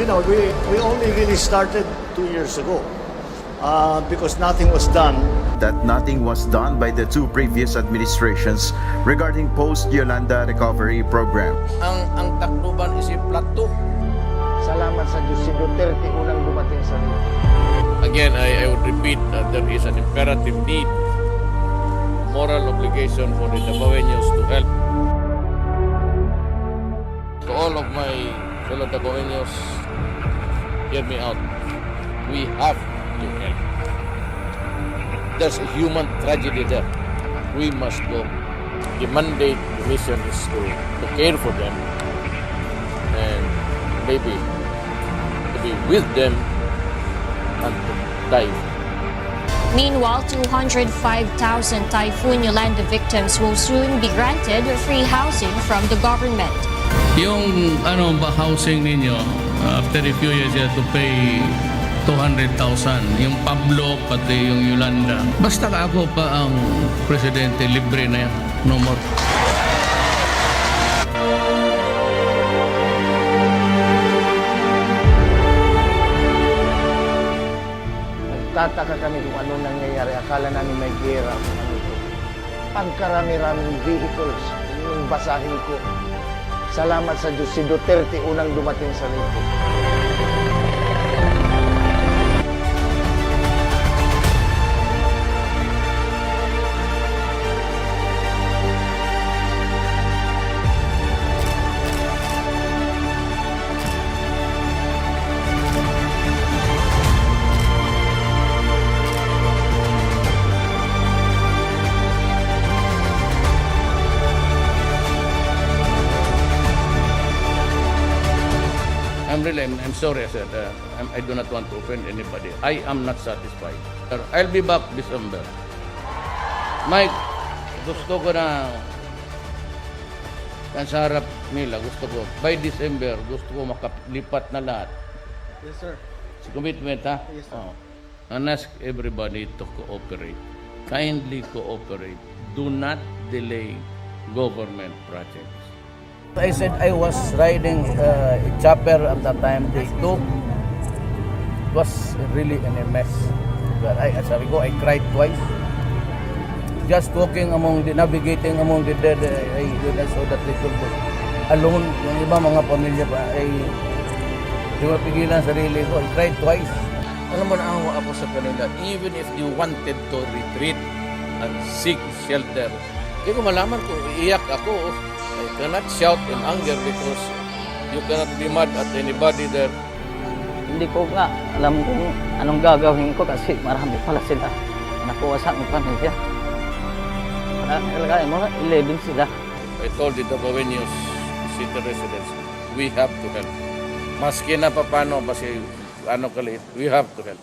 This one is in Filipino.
we only really started 2 years ago because nothing was done. That nothing was done by the two previous administrations regarding post-Yolanda recovery program. Ang Tacloban is a plateau. Salamat sa Diyos, si Duterte unang dumating sa nito. Again, I would repeat that there is an imperative need, moral obligation for the Davaoenos to help. To all of my fellow Davaoenos, hear me out. We have to help. There's a human tragedy there. We must go. The mandate, the mission is to care for them and maybe to be with them and to die. Meanwhile, 205,000 Typhoon Yolanda victims will soon be granted free housing from the government. Yung housing ninyo, after a few years you have to pay 200,000. Yung Pablo, pati yung Yolanda. Basta ako pa ang presidente, libre na yan. No more. Nagtataka kami kung ano nangyayari. Akala namin may gera. Pagkarami-raming vehicles, yung basahin ko. Salamat sa Diyos, si Duterte unang dumating sa nito. I'm sorry, I said, I do not want to offend anybody. I am not satisfied. I'll be back December. Mike, gusto ko na sa harap nila, gusto ko, by December, gusto ko makalipat na lahat. Yes, sir. Si commitment, ha? Yes, sir. And ask everybody to cooperate. Kindly cooperate. Do not delay government projects. I said I was riding a chopper at that time. They took. It was really in a mess. But sabi ko, I cried twice. Just navigating among the dead, I saw that they could alone. Yung iba mga pamilya pa, di mapigilan sarili ko. I cried twice. Alam mo, naawa ako sa kanila. Even if they wanted to retreat and seek shelter, hindi ko malaman kung iiyak ako. I cannot shout in anger because you cannot be mad at anybody there. Hindi ko nga alam kung anong gagawin ko kasi marami pala sila nakuha sa aking pamilya. Talaga mo, 11 sila. I told the Davaoenos city residents, we have to help. Maski na paano kasi kaliit, we have to help.